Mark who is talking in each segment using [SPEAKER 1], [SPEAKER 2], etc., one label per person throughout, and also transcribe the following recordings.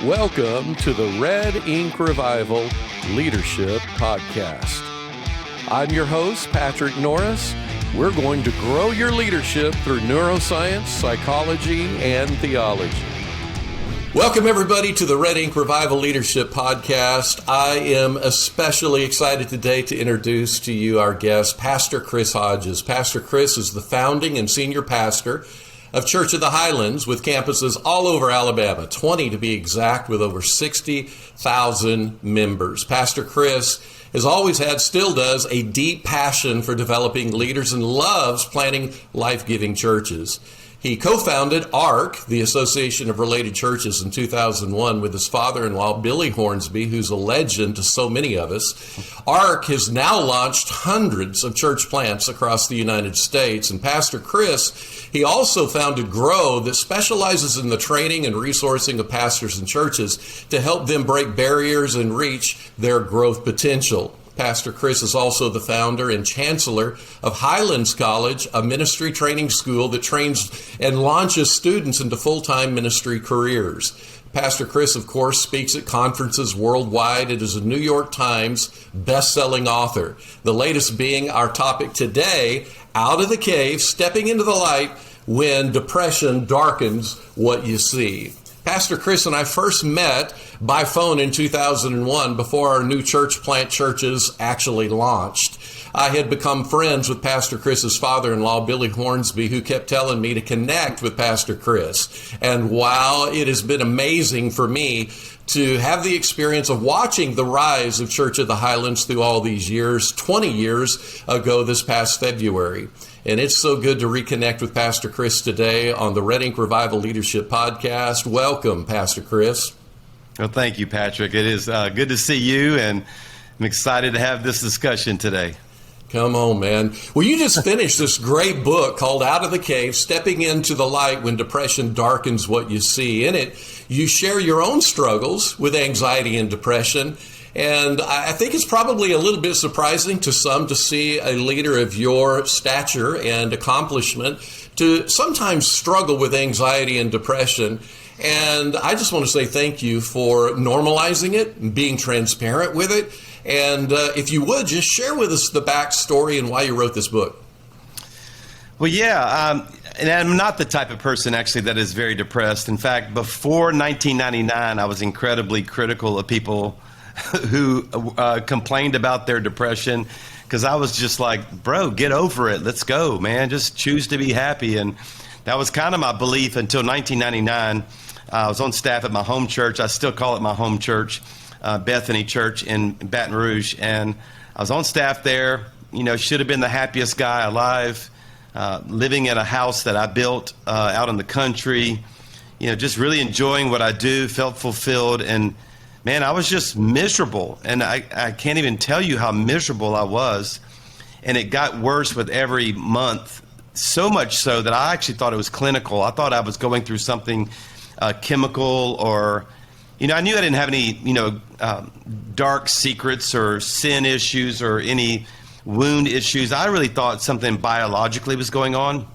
[SPEAKER 1] Welcome to the Red Ink Revival Leadership Podcast. I'm your host, Patrick Norris. We're going to grow your leadership through neuroscience, psychology, and theology. Welcome, everybody, to the Red Ink Revival Leadership Podcast. I am especially excited today to introduce to you our guest, Pastor Chris Hodges. Pastor Chris is the founding and senior pastor of Church of the Highlands with campuses all over Alabama, 20 to be exact, with over 60,000 members. Pastor Chris has always had, still does, a deep passion for developing leaders and loves planting life-giving churches. He co-founded ARC, the Association of Related Churches, in 2001 with his father-in-law, Billy Hornsby, who's a legend to so many of us. ARC has now launched hundreds of church plants across the United States. And Pastor Chris, he also founded Grow, that specializes in the training and resourcing of pastors and churches to help them break barriers and reach their growth potential. Pastor Chris is also the founder and Chancellor of Highlands College, a ministry training school that trains and launches students into full-time ministry careers. Pastor Chris, of course, speaks at conferences worldwide and is a New York Times best-selling author. The latest being our topic today, Out of the Cave, Stepping into the Light When Depression Darkens What You See. Pastor Chris and I first met by phone in 2001 before our new church plant churches actually launched. I had become friends with Pastor Chris's father-in-law, Billy Hornsby, who kept telling me to connect with Pastor Chris. And wow, it has been amazing for me to have the experience of watching the rise of Church of the Highlands through all these years, 20 years ago this past February. And it's so good to reconnect with Pastor Chris today on the Red Ink Revival Leadership Podcast. Welcome, Pastor Chris.
[SPEAKER 2] Well, thank you, Patrick. It is good to see you, and I'm excited to have this discussion today.
[SPEAKER 1] Come on, man. Well, you just finished this great book called Out of the Cave, Stepping into the Light When Depression Darkens What You See. In it, you share your own struggles with anxiety and depression. And I think it's probably a little bit surprising to some to see a leader of your stature and accomplishment to sometimes struggle with anxiety and depression. And I just want to say thank you for normalizing it and being transparent with it. And if you would, just share with us the backstory and why you wrote this book.
[SPEAKER 2] Well, yeah, and I'm not the type of person, actually, that is very depressed. In fact, before 1999, I was incredibly critical of people who complained about their depression, because I was just like, bro, get over it. Let's go, man. Just choose to be happy. And that was kind of my belief until 1999. I was on staff at my home church. I still call it my home church, Bethany Church in Baton Rouge. And I was on staff there, should have been the happiest guy alive, living in a house that I built out in the country, just really enjoying what I do, felt fulfilled. And man, I was just miserable, and I can't even tell you how miserable I was. And it got worse with every month, so much so that I actually thought it was clinical. I thought I was going through something chemical, or, I knew I didn't have any, dark secrets or sin issues or any wound issues. I really thought something biologically was going on,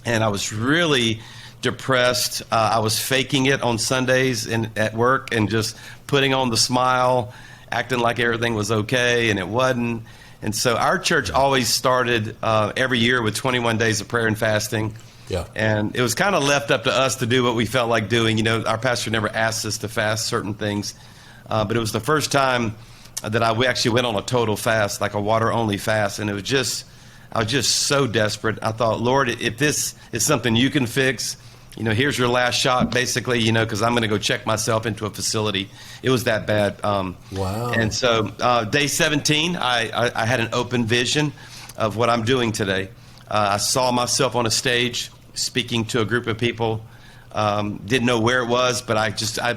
[SPEAKER 2] and I was really depressed. I was faking it on Sundays and at work and just putting on the smile, acting like everything was okay, and it wasn't. And so our church always started every year with 21 days of prayer and fasting.
[SPEAKER 1] Yeah.
[SPEAKER 2] And it was kind of left up to us to do what we felt like doing. Our pastor never asked us to fast certain things, but it was the first time that we actually went on a total fast, like a water-only fast. And I was just so desperate. I thought, Lord, if this is something you can fix, here's your last shot, basically, because I'm going to go check myself into a facility. It was that bad.
[SPEAKER 1] Wow.
[SPEAKER 2] And so day 17, I had an open vision of what I'm doing today. I saw myself on a stage speaking to a group of people. Didn't know where it was, but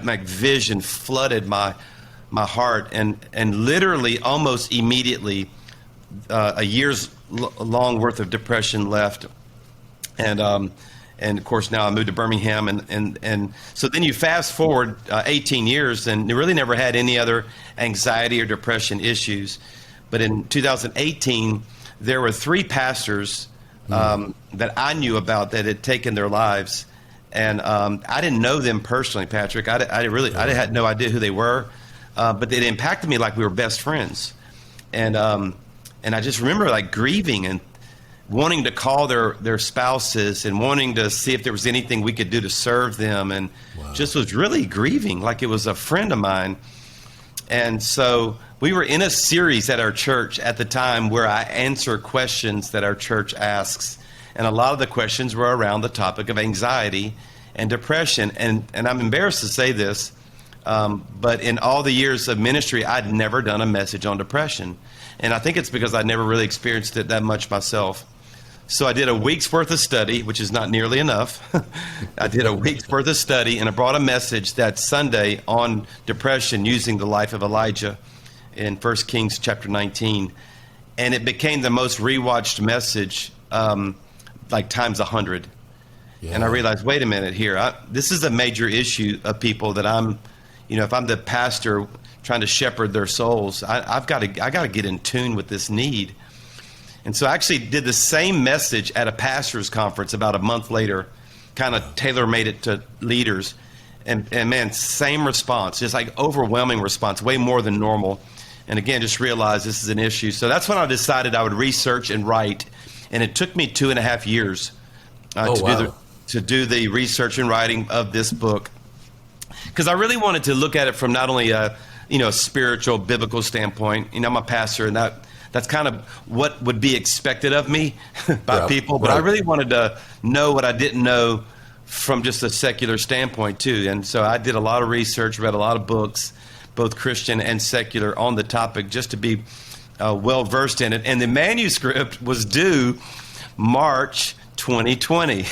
[SPEAKER 2] my vision flooded my heart. And literally almost immediately, a year's long worth of depression left. And of course, now I moved to Birmingham, and so then you fast forward 18 years, and really never had any other anxiety or depression issues. But in 2018, there were 3 pastors that I knew about that had taken their lives, And I didn't know them personally, Patrick. I had no idea who they were, but it impacted me like we were best friends. And I just remember like grieving and wanting to call their spouses and wanting to see if there was anything we could do to serve them, and just was really grieving like it was a friend of mine. And so we were in a series at our church at the time where I answer questions that our church asks. And a lot of the questions were around the topic of anxiety and depression. And I'm embarrassed to say this, but in all the years of ministry, I'd never done a message on depression. And I think it's because I never really experienced it that much myself. So I did a week's worth of study, which is not nearly enough. I did a week's worth of study, and I brought a message that Sunday on depression using the life of Elijah in 1 Kings chapter 19. And it became the most rewatched message, like times 100. Yeah. And I realized, wait a minute here. This is a major issue of people that if I'm the pastor trying to shepherd their souls, I got to get in tune with this need. And so I actually did the same message at a pastor's conference about a month later, kind of tailor-made it to leaders. And man, same response, just like overwhelming response, way more than normal. And again, just realized this is an issue. So that's when I decided I would research and write. And it took me 2.5 years to do the research and writing of this book. Because I really wanted to look at it from not only a spiritual, biblical standpoint. I'm a pastor, and that's kind of what would be expected of me by people. But I really wanted to know what I didn't know from just a secular standpoint, too. And so I did a lot of research, read a lot of books, both Christian and secular, on the topic, just to be well-versed in it. And the manuscript was due March 2020.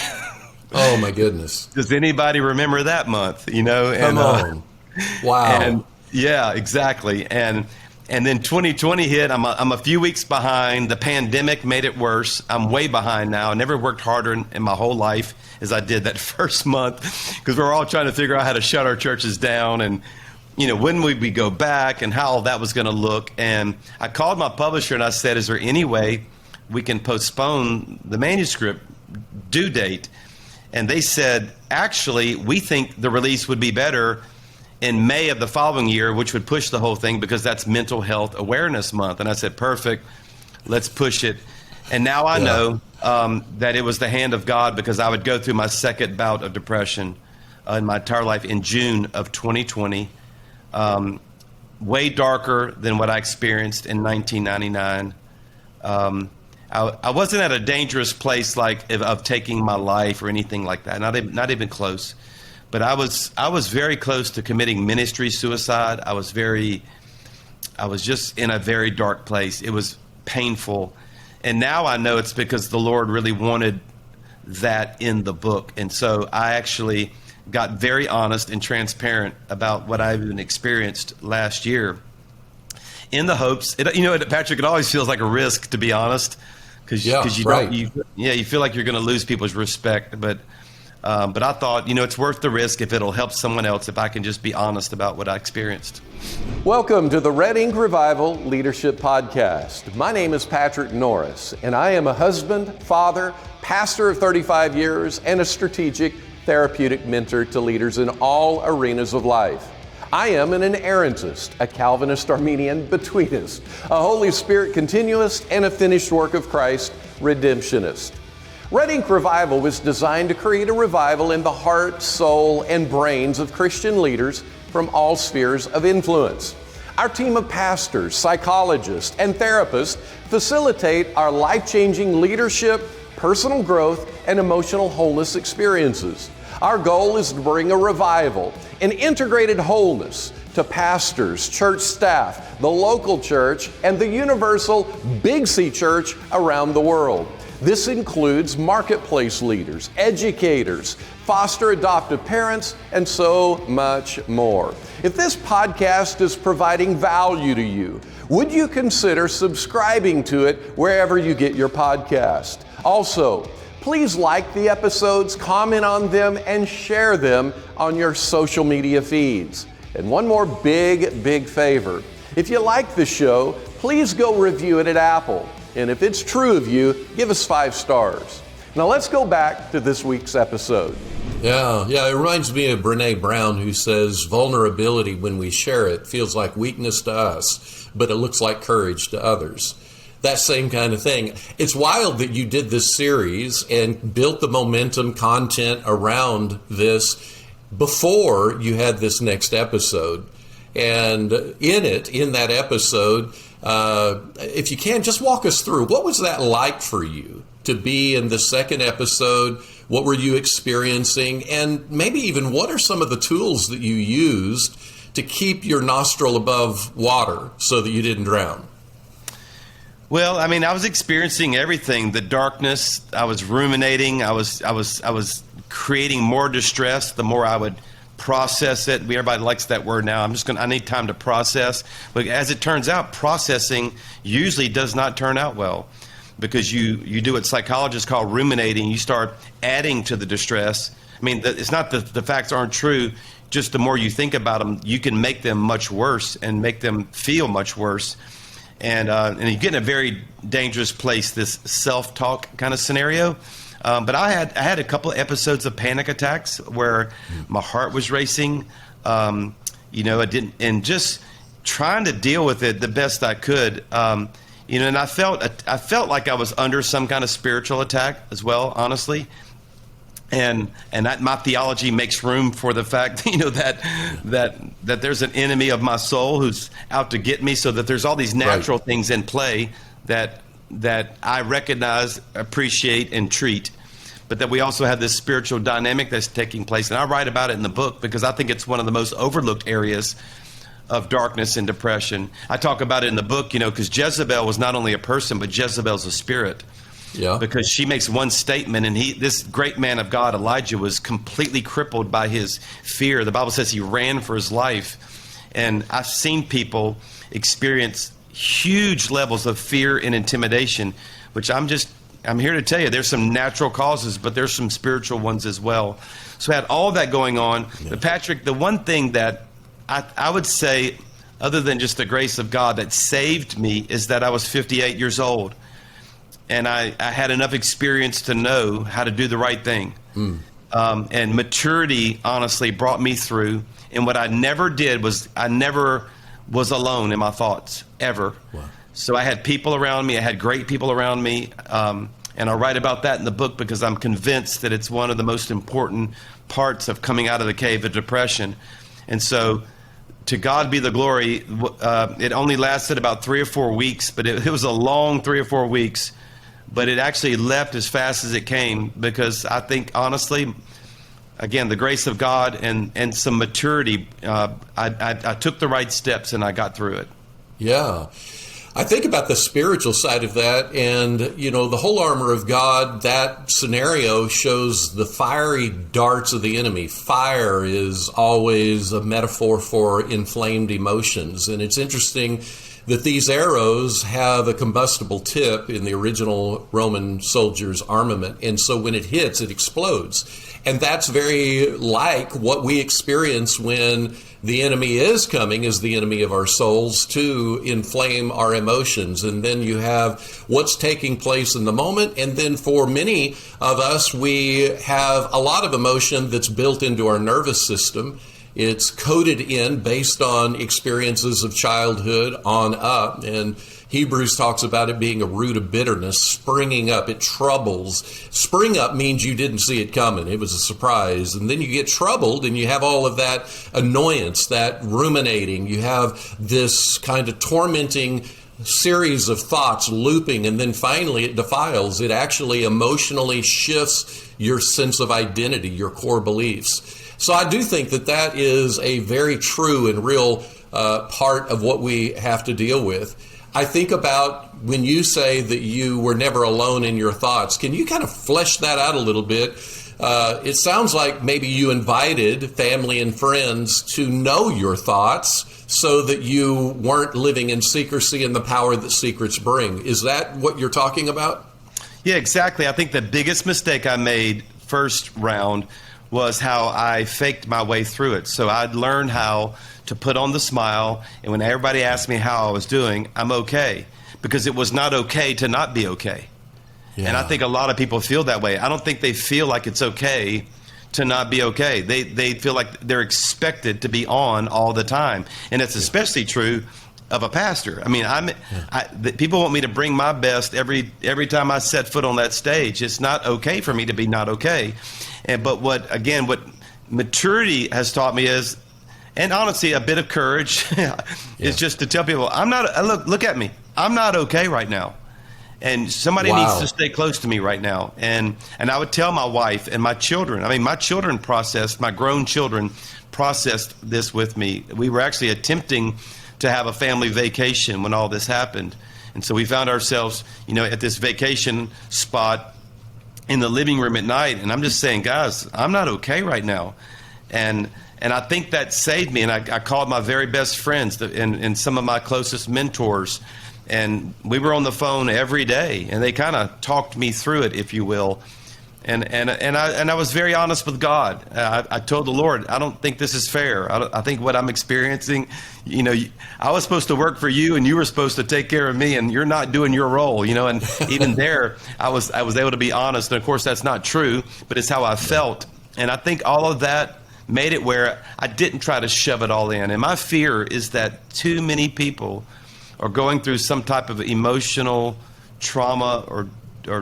[SPEAKER 1] Oh, my goodness.
[SPEAKER 2] Does anybody remember that month?
[SPEAKER 1] Come on. Wow.
[SPEAKER 2] And yeah, exactly. And then 2020 hit. I'm a few weeks behind. The pandemic made it worse. I'm way behind now. I never worked harder in my whole life as I did that first month, because we're all trying to figure out how to shut our churches down and, when would we go back and how all that was going to look. And I called my publisher and I said, is there any way we can postpone the manuscript due date? And they said, actually, we think the release would be better in May of the following year, which would push the whole thing because that's Mental Health Awareness Month. And I said, perfect, let's push it. And now I know that it was the hand of God, because I would go through my second bout of depression in my entire life in June of 2020. Way darker than what I experienced in 1999. I wasn't at a dangerous place of taking my life or anything like that. Not even close. But I was very close to committing ministry suicide. I was just in a very dark place. It was painful. And now I know it's because the Lord really wanted that in the book. And so I actually got very honest and transparent about what I even experienced last year, in the hopes, Patrick, it always feels like a risk, to be honest, because you feel like you're going to lose people's respect. But I thought, it's worth the risk if it'll help someone else, if I can just be honest about what I experienced.
[SPEAKER 1] Welcome to the Red Ink Revival Leadership Podcast. My name is Patrick Norris, and I am a husband, father, pastor of 35 years, and a strategic therapeutic mentor to leaders in all arenas of life. I am an inerrantist, a Calvinist Arminian betweenist, a Holy Spirit continuist, and a finished work of Christ redemptionist. Red Ink Revival was designed to create a revival in the heart, soul, and brains of Christian leaders from all spheres of influence. Our team of pastors, psychologists, and therapists facilitate our life-changing leadership, personal growth, and emotional wholeness experiences. Our goal is to bring a revival, an integrated wholeness to pastors, church staff, the local church, and the universal Big C church around the world. This includes marketplace leaders, educators, foster adoptive parents, and so much more. If this podcast is providing value to you, would you consider subscribing to it wherever you get your podcast? Also, please like the episodes, comment on them, and share them on your social media feeds. And one more big favor. If you like the show, please go review it at Apple. And if it's true of you, give us 5 stars. Now let's go back to this week's episode. Yeah. It reminds me of Brene Brown, who says vulnerability, when we share it, feels like weakness to us, but it looks like courage to others. That same kind of thing. It's wild that you did this series and built the momentum content around this before you had this next episode. And in that episode, if you can, just walk us through, what was that like for you to be in the second episode? What were you experiencing? And maybe even what are some of the tools that you used to keep your nostril above water so that you didn't drown?
[SPEAKER 2] Well, I mean, I was experiencing everything, the darkness. I was ruminating. I was creating more distress the more I would process it. Everybody likes that word now. I need time to process. But as it turns out, processing usually does not turn out well, because you do what psychologists call ruminating. You start adding to the distress. I mean, it's not that the facts aren't true. Just the more you think about them, you can make them much worse and make them feel much worse. And you get in a very dangerous place, this self-talk kind of scenario. But I had a couple of episodes of panic attacks where my heart was racing. I didn't, and just trying to deal with it the best I could. And I felt like I was under some kind of spiritual attack as well, honestly. And that my theology makes room for the fact, that there's an enemy of my soul who's out to get me, so that there's all these natural things in play that I recognize, appreciate, and treat, but that we also have this spiritual dynamic that's taking place. And I write about it in the book because I think it's one of the most overlooked areas of darkness and depression. I talk about it in the book, because Jezebel was not only a person, but Jezebel's a spirit. Yeah. Because she makes one statement, and this great man of God, Elijah, was completely crippled by his fear. The Bible says he ran for his life. And I've seen people experience huge levels of fear and intimidation, which I'm here to tell you, there's some natural causes, but there's some spiritual ones as well. So I had all that going on. Yeah. But Patrick, the one thing that I would say, other than just the grace of God, that saved me is that I was 58 years old. And I had enough experience to know how to do the right thing. And maturity, honestly, brought me through. And what I never did was I never was alone in my thoughts, ever. Wow. So I had people around me. I had great people around me. And I write about that in the book because I'm convinced that it's one of the most important parts of coming out of the cave of depression. And so to God be the glory. It only lasted about 3 or 4 weeks, but it was a long 3 or 4 weeks. But it actually left as fast as it came, because I think, honestly, again, the grace of God and some maturity, I took the right steps and I got through it.
[SPEAKER 1] Yeah. I think about the spiritual side of that, and, the whole armor of God, that scenario shows the fiery darts of the enemy. Fire is always a metaphor for inflamed emotions, and it's interesting that these arrows have a combustible tip in the original Roman soldiers' armament. And so when it hits, it explodes. And that's very like what we experience when the enemy is coming as the enemy of our souls to inflame our emotions. And then you have what's taking place in the moment. And then for many of us, we have a lot of emotion that's built into our nervous system. It's coded in based on experiences of childhood on up. And Hebrews talks about it being a root of bitterness, springing up. It troubles. Spring up means you didn't see it coming. It was a surprise. And then you get troubled and you have all of that annoyance, that ruminating. You have this kind of tormenting series of thoughts looping, and then finally it defiles. It actually emotionally shifts your sense of identity, your core beliefs. So I do think that is a very true and real part of what we have to deal with. I think about when you say that you were never alone in your thoughts. Can you kind of flesh that out a little bit? It sounds like maybe you invited family and friends to know your thoughts so that you weren't living in secrecy and the power that secrets bring. Is that what you're talking about?
[SPEAKER 2] Yeah, exactly. I think the biggest mistake I made first round was how I faked my way through it. So I'd learned how to put on the smile, and when everybody asked me how I was doing, I'm okay, because it was not okay to not be okay. Yeah. And I think a lot of people feel that way. I don't think they feel like it's okay to not be okay. They feel like they're expected to be on all the time, and it's especially true of a pastor. I mean, people want me to bring my best every time I set foot on that stage. It's not okay for me to be not okay. But what maturity has taught me is, and honestly, a bit of courage is just to tell people, look at me. I'm not okay right now. And somebody needs to stay close to me right now. And I would tell my wife and my children. I mean, my grown children processed this with me. We were actually attempting to have a family vacation when all this happened. And so we found ourselves, at this vacation spot in the living room at night. And I'm just saying, guys, I'm not okay right now. And I think that saved me. And I called my very best friends and some of my closest mentors. And we were on the phone every day, and they kind of talked me through it, if you will. And I was very honest with God. I told the Lord, I don't think this is fair. I think what I'm experiencing, I was supposed to work for you, and you were supposed to take care of me, and you're not doing your role, And even there, I was able to be honest. And of course, that's not true, but it's how I felt. And I think all of that made it where I didn't try to shove it all in. And my fear is that too many people are going through some type of emotional trauma or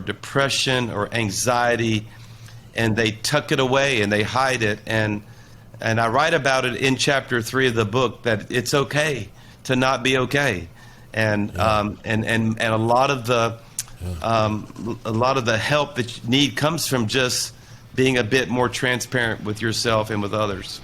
[SPEAKER 2] depression or anxiety, and they tuck it away and they hide it. And I write about it in chapter 3 of the book, that it's okay to not be okay. And a lot of the help that you need comes from just being a bit more transparent with yourself and with others.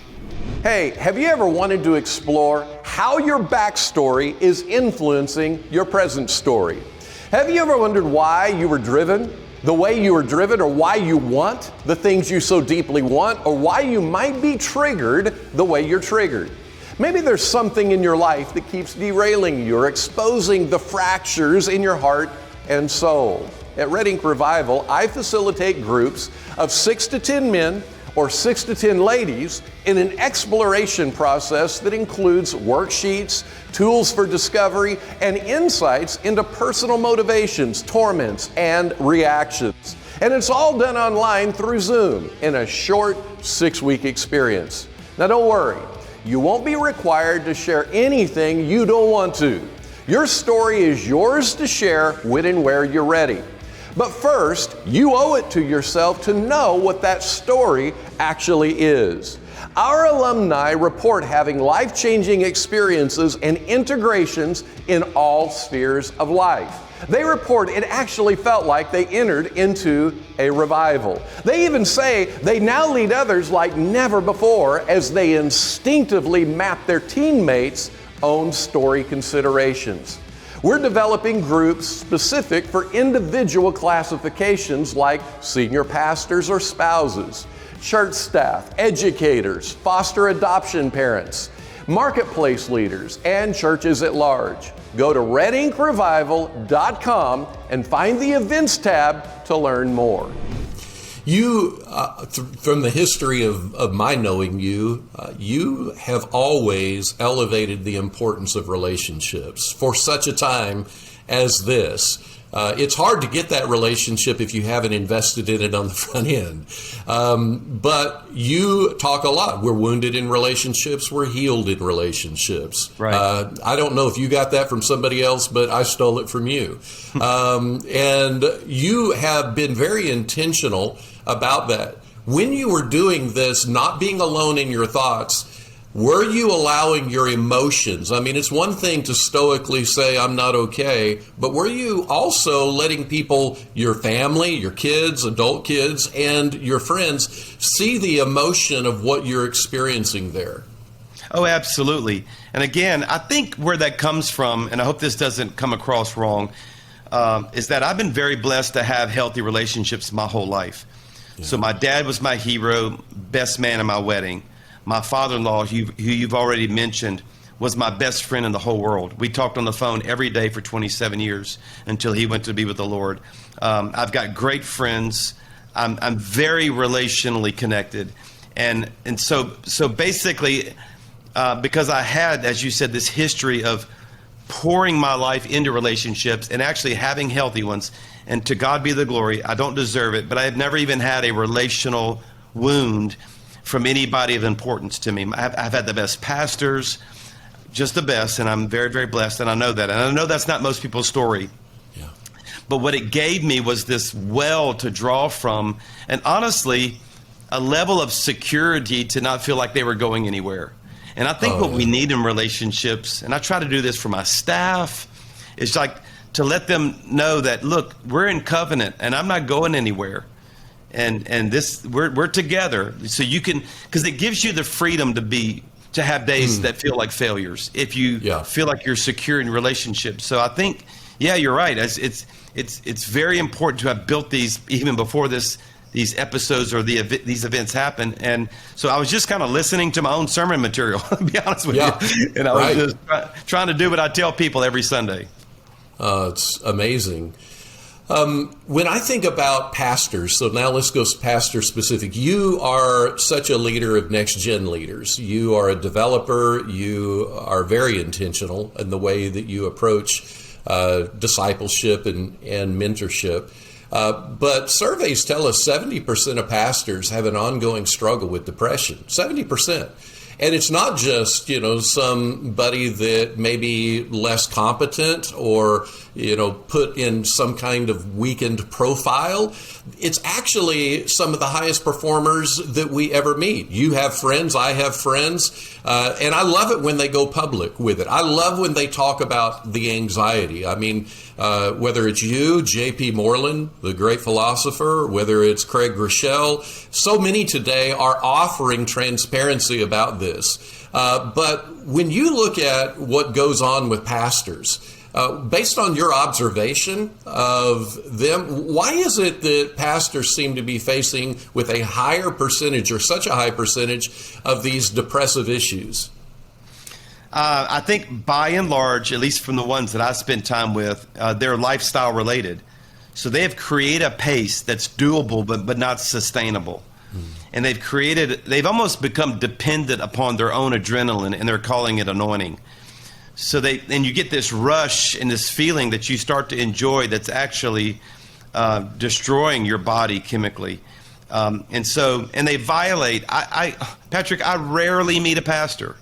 [SPEAKER 1] Hey, have you ever wanted to explore how your backstory is influencing your present story? Have you ever wondered why you were driven the way you were driven, or why you want the things you so deeply want, or why you might be triggered the way you're triggered? Maybe there's something in your life that keeps derailing you or exposing the fractures in your heart and soul. At Red Ink Revival, I facilitate groups of 6 to 10 men or 6 to 10 ladies in an exploration process that includes worksheets, tools for discovery, and insights into personal motivations, torments, and reactions. And it's all done online through Zoom in a short 6-week experience. Now don't worry, you won't be required to share anything you don't want to. Your story is yours to share when and where you're ready. But first, you owe it to yourself to know what that story actually is. Our alumni report having life-changing experiences and integrations in all spheres of life. They report it actually felt like they entered into a revival. They even say they now lead others like never before as they instinctively map their teammates' own story considerations. We're developing groups specific for individual classifications like senior pastors or spouses, church staff, educators, foster adoption parents, marketplace leaders, and churches at large. Go to redinkrevival.com and find the events tab to learn more.
[SPEAKER 3] You, from the history of my knowing you, you have always elevated the importance of relationships for such a time as this. It's hard to get that relationship if you haven't invested in it on the front end. But you talk a lot. We're wounded in relationships. We're healed in relationships.
[SPEAKER 2] Right.
[SPEAKER 3] I don't know if you got that from somebody else, but I stole it from you. And you have been very intentional about that. When you were doing this, not being alone in your thoughts, were you allowing your emotions? I mean, it's one thing to stoically say, I'm not okay, but were you also letting people, your family, your kids, adult kids, and your friends see the emotion of what you're experiencing there?
[SPEAKER 2] Oh, absolutely. And again, I think where that comes from, and I hope this doesn't come across wrong, is that I've been very blessed to have healthy relationships my whole life. Yeah. So my dad was my hero, best man in my wedding. My father-in-law, who you've already mentioned, was my best friend in the whole world. We talked on the phone every day for 27 years until he went to be with the Lord. I've got great friends. I'm very relationally connected. And so basically, because I had, as you said, this history of pouring my life into relationships and actually having healthy ones, and to God be the glory, I don't deserve it, but I have never even had a relational wound from anybody of importance to me. I've had the best pastors, just the best, and I'm very, very blessed, and I know that. And I know that's not most people's story.
[SPEAKER 3] Yeah.
[SPEAKER 2] But what it gave me was this well to draw from, and honestly, a level of security to not feel like they were going anywhere. And I think what we need in relationships, and I try to do this for my staff, is like to let them know that, look, we're in covenant and I'm not going anywhere. And this, we're together. So you can, because it gives you the freedom to have days that feel like failures if you feel like you're secure in relationships. So I think, yeah, you're right. It's very important to have built these even before these episodes or these events happen. And so I was just kind of listening to my own sermon material, to be honest with you. And I was just trying to do what I tell people every Sunday.
[SPEAKER 3] It's amazing. When I think about pastors, so now let's go pastor specific. You are such a leader of next gen leaders. You are a developer. You are very intentional in the way that you approach discipleship and mentorship. But surveys tell us 70% of pastors have an ongoing struggle with depression. 70%. And it's not just, somebody that may be less competent or, put in some kind of weakened profile. It's actually some of the highest performers that we ever meet. You have friends, I have friends, and I love it when they go public with it. I love when they talk about the anxiety. I mean, whether it's you, J.P. Moreland, the great philosopher, whether it's Craig Groeschel, so many today are offering transparency about this. But when you look at what goes on with pastors, based on your observation of them, why is it that pastors seem to be facing with a higher percentage or such a high percentage of these depressive issues?
[SPEAKER 2] I think by and large, at least from the ones that I spend time with, they're lifestyle related. So they have created a pace that's doable, but not sustainable. And they've almost become dependent upon their own adrenaline, and they're calling it anointing. So and you get this rush and this feeling that you start to enjoy that's actually destroying your body chemically. And they violate. Patrick, I rarely meet a pastor,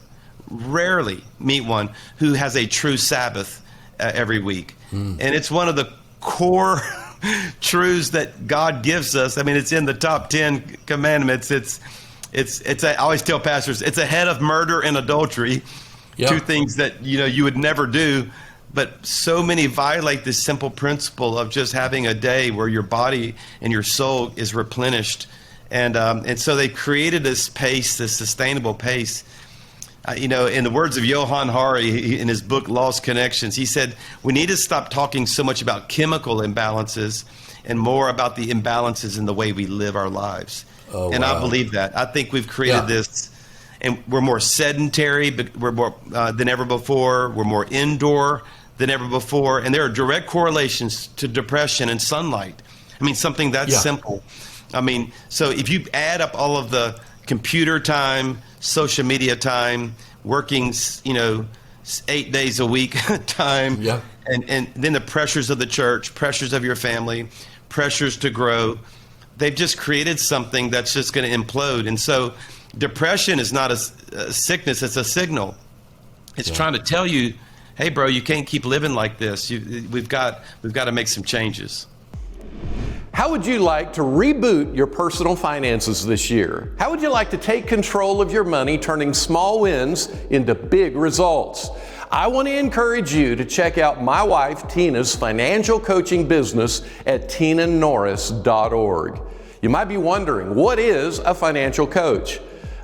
[SPEAKER 2] rarely meet one who has a true Sabbath every week. And it's one of the core truths that God gives us. I mean, it's in the top 10 commandments. I always tell pastors, it's ahead of murder and adultery. Yep. Two things that you would never do, but so many violate this simple principle of just having a day where your body and your soul is replenished, and so they created this pace, this sustainable pace. In the words of Johann Hari in his book Lost Connections, he said we need to stop talking so much about chemical imbalances and more about the imbalances in the way we live our lives. I believe that. I think we've created this. And we're more sedentary, but we're more than ever before. We're more indoor than ever before. And there are direct correlations to depression and sunlight. I mean, something that's simple. I mean, so if you add up all of the computer time, social media time, working, 8 days a week time, and then the pressures of the church, pressures of your family, pressures to grow, they've just created something that's just going to implode. And so depression is not a sickness, it's a signal. It's trying to tell you, hey, bro, you can't keep living like this. We've got to make some changes.
[SPEAKER 1] How would you like to reboot your personal finances this year? How would you like to take control of your money, turning small wins into big results? I want to encourage you to check out my wife Tina's financial coaching business at tinanorris.org. You might be wondering, what is a financial coach?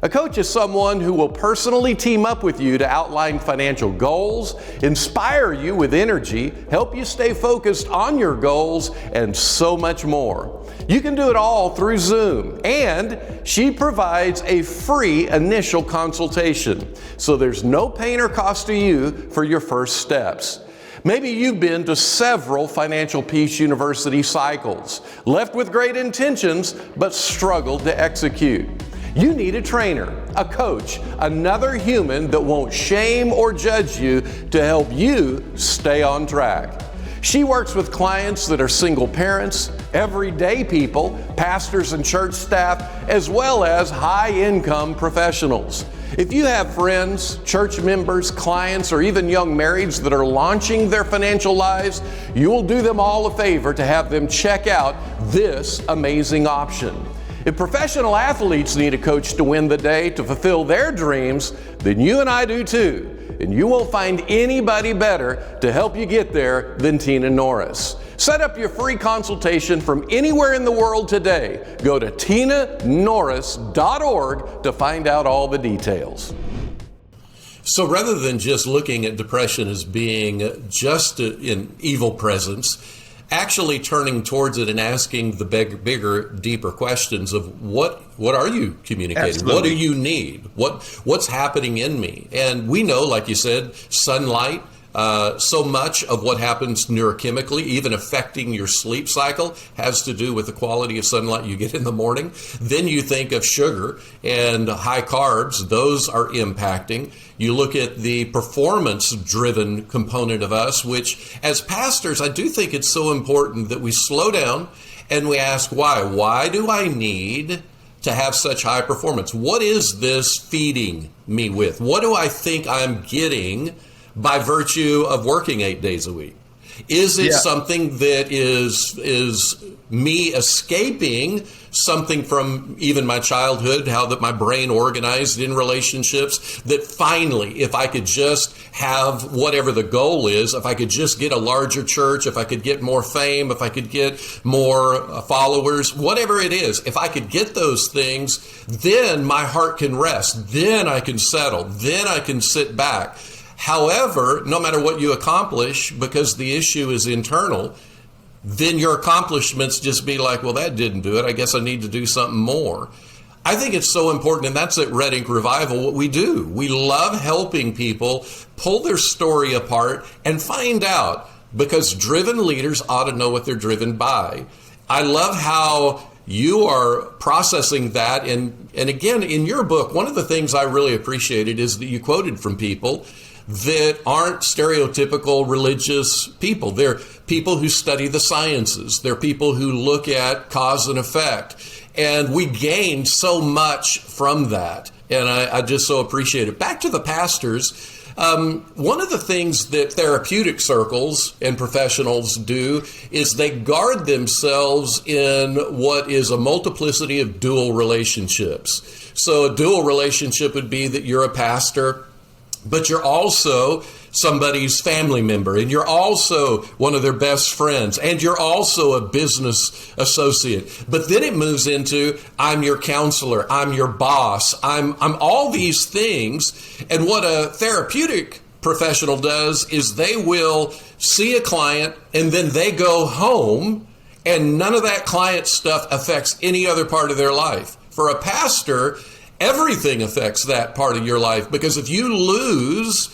[SPEAKER 1] A coach is someone who will personally team up with you to outline financial goals, inspire you with energy, help you stay focused on your goals, and so much more. You can do it all through Zoom, and she provides a free initial consultation, so there's no pain or cost to you for your first steps. Maybe you've been to several Financial Peace University cycles, left with great intentions, but struggled to execute. You need a trainer, a coach, another human that won't shame or judge you to help you stay on track. She works with clients that are single parents, everyday people, pastors and church staff, as well as high-income professionals. If you have friends, church members, clients, or even young marrieds that are launching their financial lives, you will do them all a favor to have them check out this amazing option. If professional athletes need a coach to win the day to fulfill their dreams, then you and I do too. And you won't find anybody better to help you get there than Tina Norris. Set up your free consultation from anywhere in the world today. Go to tinanorris.org to find out all the details.
[SPEAKER 3] So rather than just looking at depression as being just an evil presence, actually turning towards it and asking the bigger, deeper questions of what are you communicating?
[SPEAKER 2] Absolutely.
[SPEAKER 3] What do you need? What's happening in me? And we know, like you said, sunlight, so much of what happens neurochemically, even affecting your sleep cycle, has to do with the quality of sunlight you get in the morning. Then you think of sugar and high carbs, those are impacting. You look at the performance-driven component of us, which as pastors, I do think it's so important that we slow down and we ask why. Why do I need to have such high performance? What is this feeding me with? What do I think I'm getting by virtue of working 8 days a week? Is it something that is me escaping something from even my childhood, how that my brain organized in relationships, that finally, if I could just have whatever the goal is, if I could just get a larger church, if I could get more fame, if I could get more followers, whatever it is, if I could get those things, then my heart can rest, then I can settle, then I can sit back. However, no matter what you accomplish, because the issue is internal, then your accomplishments just be like, well, that didn't do it. I guess I need to do something more. I think it's so important, and that's at Red Ink Revival what we do. We love helping people pull their story apart and find out, because driven leaders ought to know what they're driven by. I love how you are processing that. And again, in your book, one of the things I really appreciated is that you quoted from people that aren't stereotypical religious people. They're people who study the sciences. They're people who look at cause and effect. And we gained so much from that. And I just so appreciate it. Back to the pastors. One of the things that therapeutic circles and professionals do is they guard themselves in what is a multiplicity of dual relationships. So a dual relationship would be that you're a pastor, but you're also somebody's family member, and you're also one of their best friends, and you're also a business associate. But then it moves into, I'm your counselor, I'm your boss, I'm all these things. And what a therapeutic professional does is they will see a client and then they go home, and none of that client stuff affects any other part of their life. For a pastor, everything affects that part of your life, because if you lose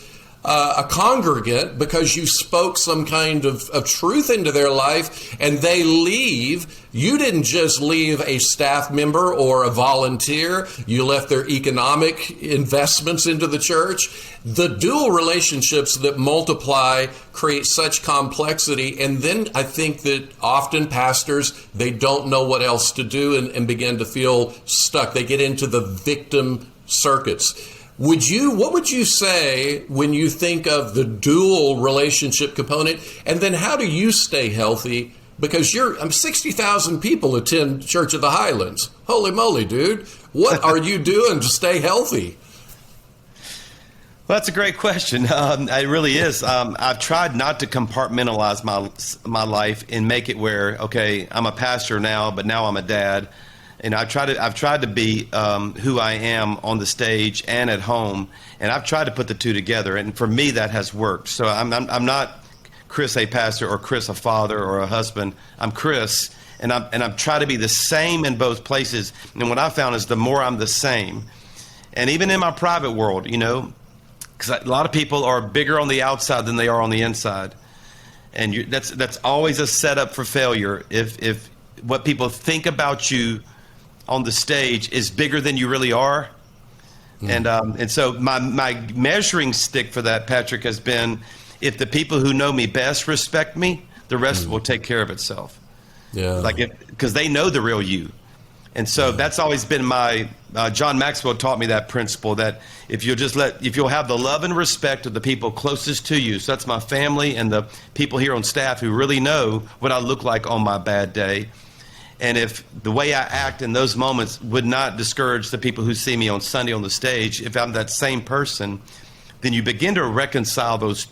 [SPEAKER 3] a congregant because you spoke some kind of truth into their life and they leave, you didn't just leave a staff member or a volunteer, you left their economic investments into the church. The dual relationships that multiply create such complexity, and then I think that often pastors, they don't know what else to do and begin to feel stuck. They get into the victim circuits. What would you say when you think of the dual relationship component? And then how do you stay healthy? Because 60,000 people attend Church of the Highlands. Holy moly, dude. What are you doing to stay healthy?
[SPEAKER 2] Well, that's a great question. It really is. I've tried not to compartmentalize my life and make it where, okay, I'm a pastor now, but now I'm a dad. And I've tried to be who I am on the stage and at home, and I've tried to put the two together. And for me, that has worked. So I'm not Chris, a pastor, or Chris, a father or a husband. I'm Chris, and I'm trying to be the same in both places. And what I found is the more I'm the same, and even in my private world, because a lot of people are bigger on the outside than they are on the inside, and that's always a setup for failure. If what people think about you on the stage is bigger than you really are. And so my measuring stick for that, Patrick, has been, if the people who know me best respect me, the rest will take care of itself.
[SPEAKER 3] Yeah.
[SPEAKER 2] Because they know the real you. And so that's always been my, John Maxwell taught me that principle, that if you'll have the love and respect of the people closest to you, so that's my family and the people here on staff who really know what I look like on my bad day. And if the way I act in those moments would not discourage the people who see me on Sunday on the stage, if I'm that same person, then you begin to reconcile those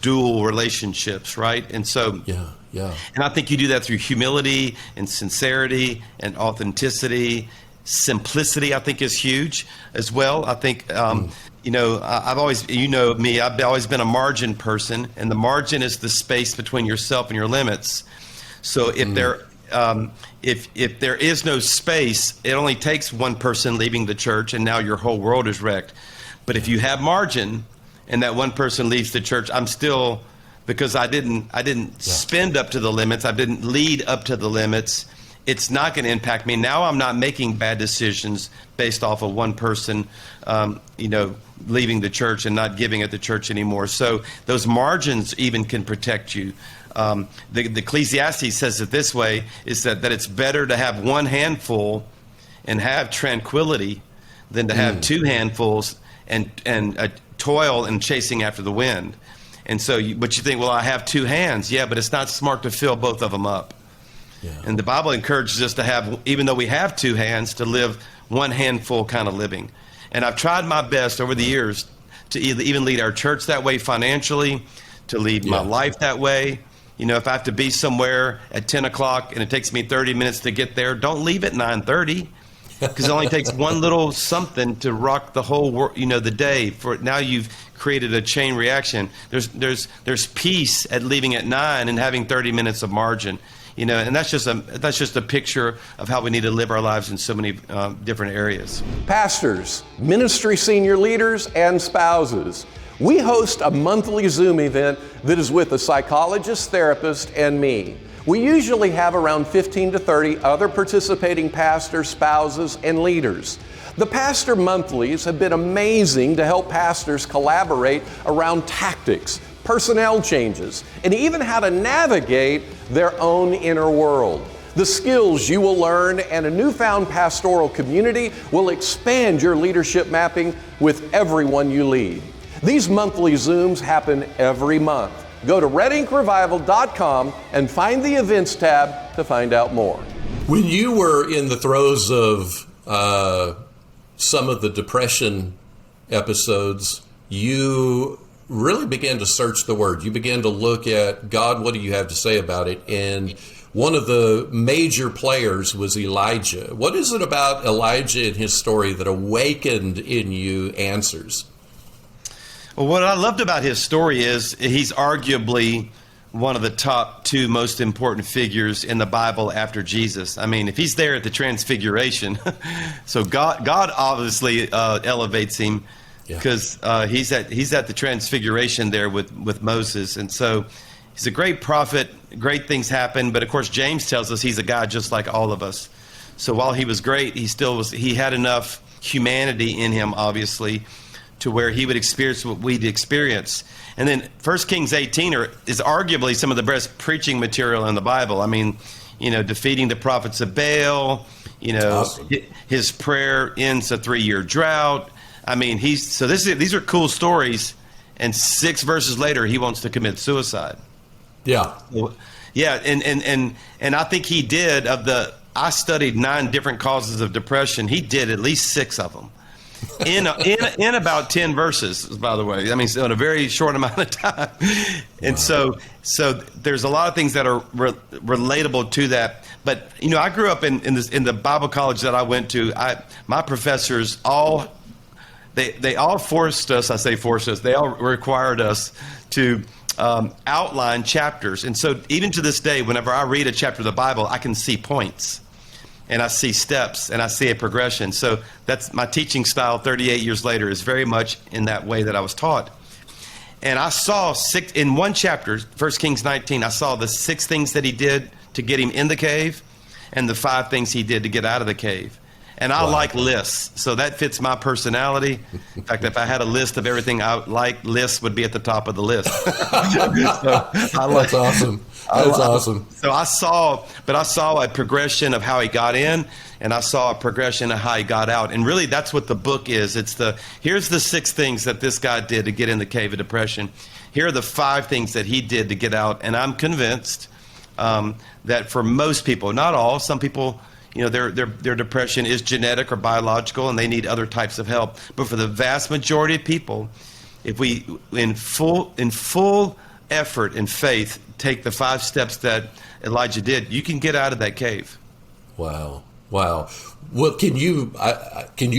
[SPEAKER 2] dual relationships, right? And so, and I think you do that through humility and sincerity and authenticity. Simplicity, I think, is huge as well. I think, I've always, me, I've always been a margin person, and the margin is the space between yourself and your limits. So if there is no space, it only takes one person leaving the church, and now your whole world is wrecked. But if you have margin, and that one person leaves the church, I'm still, because I didn't spend up to the limits, I didn't lead up to the limits, it's not going to impact me. Now I'm not making bad decisions based off of one person, leaving the church and not giving at the church anymore. So those margins even can protect you. The Ecclesiastes says it this way, is that it's better to have one handful and have tranquility than to have two handfuls and toil and chasing after the wind. And so, but you think, well, I have two hands. Yeah, but it's not smart to fill both of them up. Yeah. And the Bible encourages us to have, even though we have two hands, to live one handful kind of living. And I've tried my best over the years to even lead our church that way financially, to lead my life that way. If I have to be somewhere at 10 o'clock and it takes me 30 minutes to get there, don't leave at 9:30. Because it only takes one little something to rock the whole the day. For now, you've created a chain reaction. There's peace at leaving at 9 and having 30 minutes of margin. And that's just a picture of how we need to live our lives in so many different areas.
[SPEAKER 1] Pastors, ministry senior leaders, and spouses, we host a monthly Zoom event that is with a psychologist, therapist, and me. We usually have around 15 to 30 other participating pastors, spouses, and leaders. The Pastor Monthlies have been amazing to help pastors collaborate around tactics, personnel changes, and even how to navigate their own inner world. The skills you will learn and a newfound pastoral community will expand your leadership mapping with everyone you lead. These monthly Zooms happen every month. Go to redinkrevival.com and find the events tab to find out more.
[SPEAKER 3] When you were in the throes of some of the depression episodes, you really began to search the Word. You began to look at, God, what do you have to say about it? And one of the major players was Elijah. What is it about Elijah and his story that awakened in you answers?
[SPEAKER 2] Well, what I loved about his story is he's arguably one of the top two most important figures in the Bible after Jesus. I mean, if he's there at the Transfiguration, so God obviously elevates him because he's at the Transfiguration there with Moses. And so he's a great prophet, great things happen. But of course, James tells us he's a guy just like all of us. So while he was great, he had enough humanity in him, obviously, to where he would experience what we'd experience. And then 1 Kings 18 is arguably some of the best preaching material in the Bible. I mean, defeating the prophets of Baal, awesome. His prayer ends a 3-year drought. I mean, these are cool stories. And 6 verses later, he wants to commit suicide.
[SPEAKER 3] Yeah.
[SPEAKER 2] Yeah. And I think he did I studied 9 different causes of depression. He did at least 6 of them. In about 10 verses, by the way. I mean, in a very short amount of time. And so there's a lot of things that are relatable to that. But, I grew up in the Bible college that I went to. My professors they all forced us, they all required us to outline chapters. And so even to this day, whenever I read a chapter of the Bible, I can see points. And I see steps, and I see a progression. So that's my teaching style 38 years later is very much in that way that I was taught. And I saw in one chapter, 1 Kings 19, I saw the 6 things that he did to get him in the cave and the 5 things he did to get out of the cave. And I like lists, so that fits my personality. In fact, if I had a list of everything I like, lists would be at the top of the list.
[SPEAKER 3] That's awesome. That's awesome.
[SPEAKER 2] So I saw a progression of how he got in, and I saw a progression of how he got out. And really, that's what the book is. Here's the 6 things that this guy did to get in the cave of depression. Here are the 5 things that he did to get out. And I'm convinced that for most people, not all, some people, their depression is genetic or biological, and they need other types of help. But for the vast majority of people, if we, in full effort and faith, take the 5 steps that Elijah did, you can get out of that cave.
[SPEAKER 3] Wow. Well, can you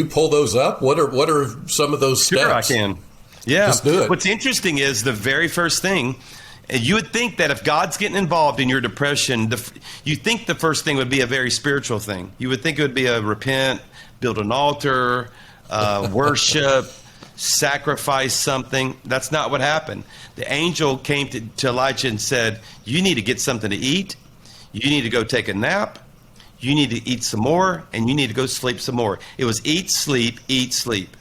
[SPEAKER 3] pull those up? What are some of those steps?
[SPEAKER 2] Sure, I can. Yeah.
[SPEAKER 3] Let's do it.
[SPEAKER 2] What's interesting is the very first thing. You would think that if God's getting involved in your depression, you think the first thing would be a very spiritual thing. You would think it would be a repent, build an altar, worship, sacrifice something. That's not what happened. The angel came to Elijah and said, you need to get something to eat. You need to go take a nap. You need to eat some more, and you need to go sleep some more. It was eat, sleep, eat, sleep.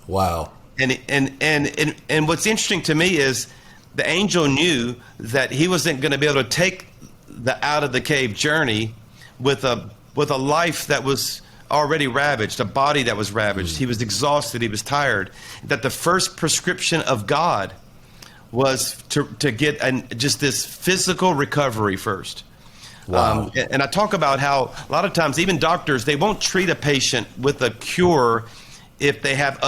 [SPEAKER 3] Wow.
[SPEAKER 2] And what's interesting to me is the angel knew that he wasn't going to be able to take the out of the cave journey with a life that was already ravaged, a body that was ravaged. He was exhausted. He was tired. That the first prescription of God was to get just this physical recovery first.
[SPEAKER 3] Wow.
[SPEAKER 2] And I talk about how a lot of times even doctors, they won't treat a patient with a cure if they have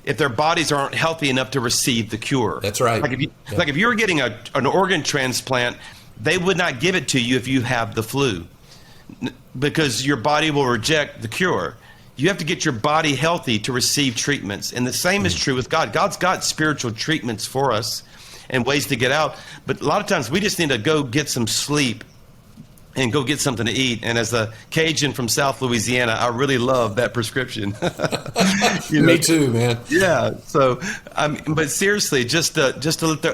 [SPEAKER 2] if their bodies aren't healthy enough to receive the cure.
[SPEAKER 3] That's right.
[SPEAKER 2] Like if you were getting an organ transplant, they would not give it to you if you have the flu, because your body will reject the cure. You have to get your body healthy to receive treatments. And the same is true with God. God's got spiritual treatments for us and ways to get out. But a lot of times we just need to go get some sleep and go get something to eat. And as a Cajun from South Louisiana, I really love that prescription.
[SPEAKER 3] Me too, man.
[SPEAKER 2] Yeah. So, but seriously, just to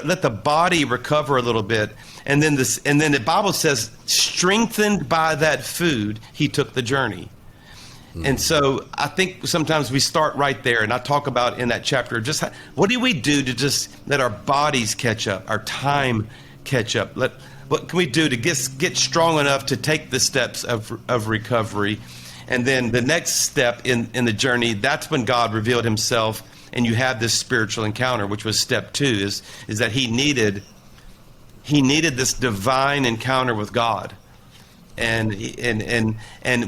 [SPEAKER 2] let the body recover a little bit, and then the Bible says, strengthened by that food, he took the journey. And so I think sometimes we start right there, and I talk about in that chapter just what do we do to just let our bodies catch up, our time catch up. What can we do to get strong enough to take the steps of recovery? And then the next step in the journey, that's when God revealed himself, and you have this spiritual encounter, which was step 2, is that he needed this divine encounter with God. And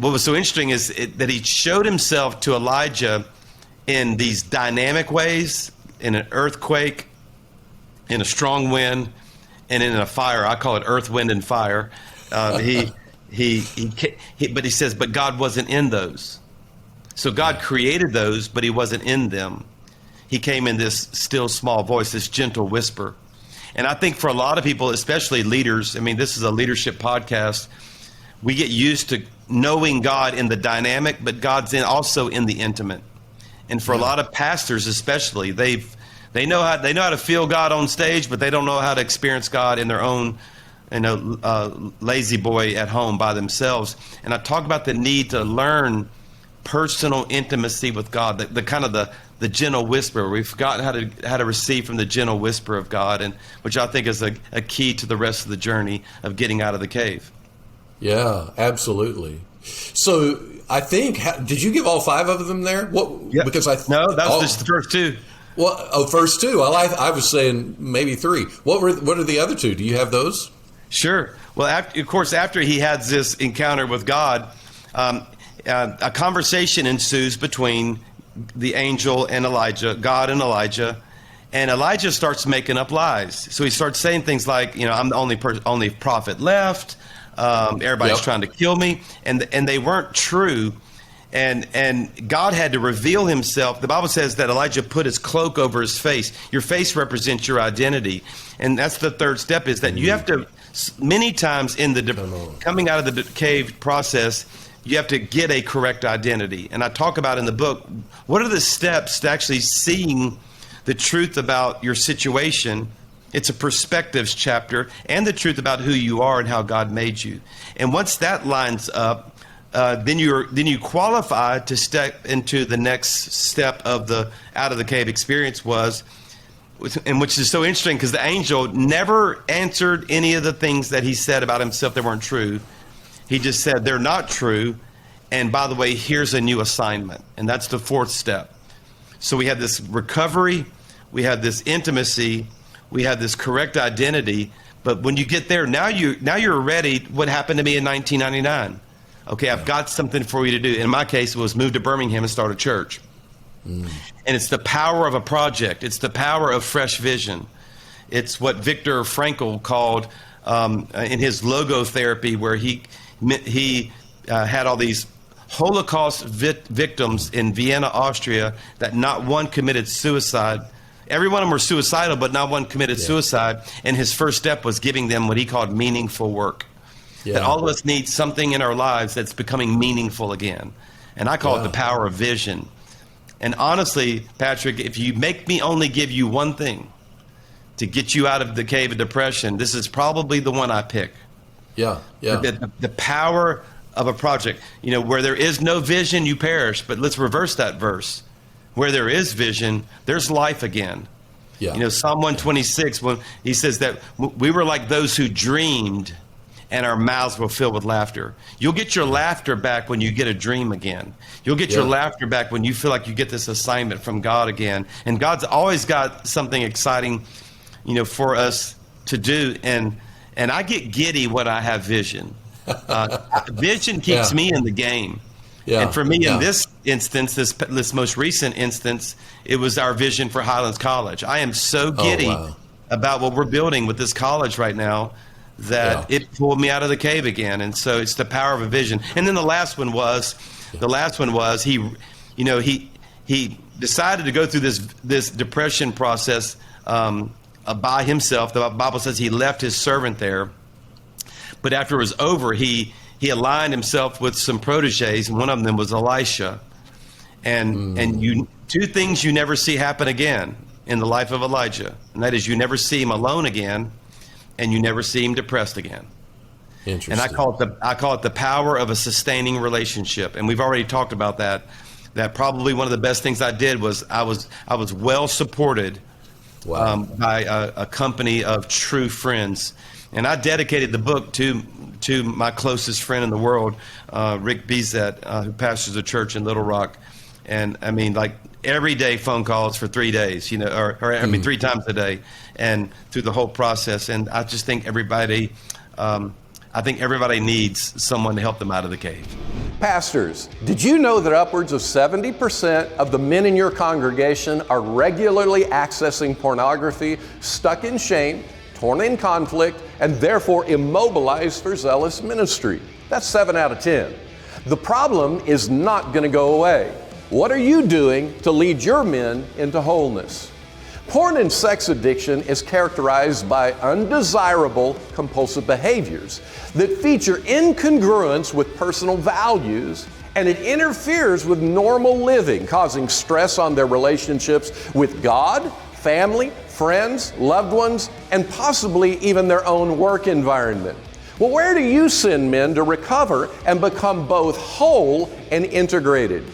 [SPEAKER 2] what was so interesting is that he showed himself to Elijah in these dynamic ways, in an earthquake, in a strong wind, and in a fire. I call it earth, wind, and fire. But he says, but God wasn't in those. So God created those, but he wasn't in them. He came in this still small voice, this gentle whisper. And I think for a lot of people, especially leaders, I mean, this is a leadership podcast, we get used to knowing God in the dynamic, but God's also in the intimate. And for a lot of pastors especially, they know how to feel God on stage, but they don't know how to experience God in their own, lazy boy at home by themselves. And I talk about the need to learn personal intimacy with God, the kind of the gentle whisper. We've forgotten how to receive from the gentle whisper of God, and which I think is a key to the rest of the journey of getting out of the cave. Yeah,
[SPEAKER 3] absolutely. So I think, did you give all 5 of them there?
[SPEAKER 2] Yep.
[SPEAKER 3] Because
[SPEAKER 2] no, that was just the first 2.
[SPEAKER 3] Well, first 2. I was saying maybe 3. What are the other 2? Do you have those?
[SPEAKER 2] Sure. Well, after he had this encounter with God, a conversation ensues between the angel and Elijah, God and Elijah starts making up lies. So he starts saying things like, I'm the only prophet left. Everybody's trying to kill me, and they weren't true. And God had to reveal himself. The Bible says that Elijah put his cloak over his face. Your face represents your identity. And that's the third step, is that you have to, many times in the coming out of the cave process, you have to get a correct identity. And I talk about in the book, what are the steps to actually seeing the truth about your situation? It's a perspectives chapter, and the truth about who you are and how God made you. And once that lines up, then you qualify to step into the next step of the out of the cave experience and which is so interesting because the angel never answered any of the things that he said about himself that weren't true. He just said they're not true. And by the way, here's a new assignment. And that's the fourth step. So we had this recovery, we had this intimacy, we had this correct identity. But when you get there, now you're ready. What happened to me in 1999? Okay, I've got something for you to do. In my case, it was move to Birmingham and start a church. And it's the power of a project. It's the power of fresh vision. It's what Viktor Frankl called in his logotherapy, where he had all these Holocaust victims in Vienna, Austria, that not one committed suicide. Every one of them were suicidal, but not one committed suicide. And his first step was giving them what he called meaningful work. That all of us need something in our lives that's becoming meaningful again. And I call it the power of vision. And honestly, Patrick, if you make me only give you one thing to get you out of the cave of depression, this is probably the one I pick. The power of a project. You know, where there is no vision, you perish. But let's reverse that verse. Where there is vision, there's life again. You know, Psalm 126, when he says that we were like those who dreamed and our mouths were filled with laughter. You'll get your laughter back when you get a dream again. You'll get your laughter back when you feel like you get this assignment from God again. And God's always got something exciting, you know, for us to do. And I get giddy when I have vision. Vision keeps me in the game. And for me, in this instance, this most recent instance, it was our vision for Highlands College. I am so giddy about what we're building with this college right now that it pulled me out of the cave again. And so it's the power of a vision. And then the last one was he decided to go through this depression process by himself. The Bible says he left his servant there. But after it was over, he aligned himself with some proteges, and one of them was Elisha. And two things you never see happen again in the life of Elijah, and that is you never see him alone again, and you never see him depressed again.
[SPEAKER 3] Interesting.
[SPEAKER 2] And I call it the power of a sustaining relationship. And we've already talked about that. That probably one of the best things I did was I was well supported by a company of true friends. And I dedicated the book to my closest friend in the world, Rick Bezet, who pastors a church in Little Rock. And I mean, like everyday phone calls for 3 days, you know, or I mean, 3 times a day, and through the whole process. And I just think everybody needs someone to help them out of the cave.
[SPEAKER 1] Pastors, did you know that upwards of 70% of the men in your congregation are regularly accessing pornography, stuck in shame, torn in conflict, and therefore immobilized for zealous ministry? That's 7 out of 10. The problem is not going to go away. What are you doing to lead your men into wholeness? Porn and sex addiction is characterized by undesirable compulsive behaviors that feature incongruence with personal values, and it interferes with normal living, causing stress on their relationships with God, family, friends, loved ones, and possibly even their own work environment. Well, where do you send men to recover and become both whole and integrated?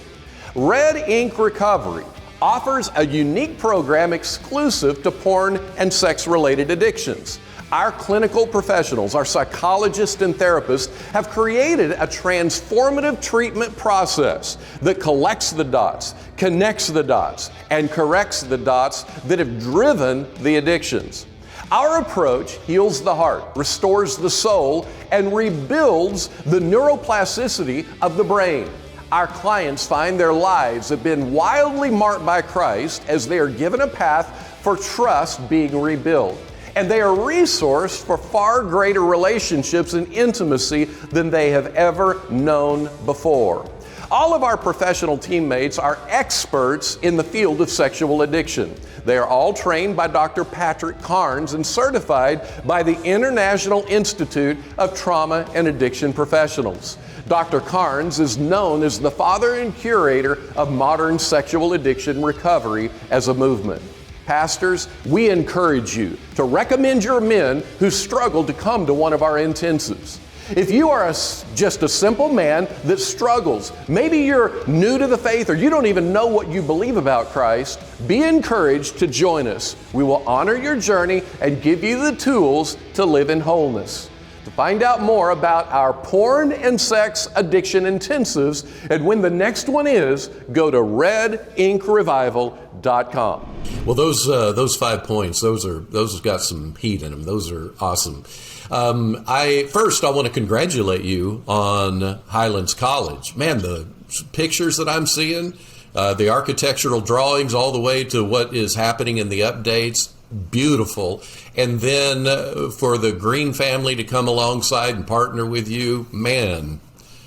[SPEAKER 1] Red Ink Recovery offers a unique program exclusive to porn and sex-related addictions. Our clinical professionals, our psychologists and therapists, have created a transformative treatment process that collects the dots, connects the dots, and corrects the dots that have driven the addictions. Our approach heals the heart, restores the soul, and rebuilds the neuroplasticity of the brain. Our clients find their lives have been wildly marked by Christ as they are given a path for trust being rebuilt. And they are resourced for far greater relationships and intimacy than they have ever known before. All of our professional teammates are experts in the field of sexual addiction. They are all trained by Dr. Patrick Carnes and certified by the International Institute of Trauma and Addiction Professionals. Dr. Carnes is known as the father and curator of modern sexual addiction recovery as a movement. Pastors, we encourage you to recommend your men who struggle to come to one of our intensives. If you are just a simple man that struggles, maybe you're new to the faith or you don't even know what you believe about Christ, be encouraged to join us. We will honor your journey and give you the tools to live in wholeness. To find out more about our porn and sex addiction intensives and when the next one is, go to redinkrevival.com.
[SPEAKER 3] Well, those 5 points, those have got some heat in them. Those are awesome. I want to congratulate you on Highlands College. Man, the pictures that I'm seeing, the architectural drawings, all the way to what is happening in the updates, beautiful. And then for the Green family to come alongside and partner with you, man,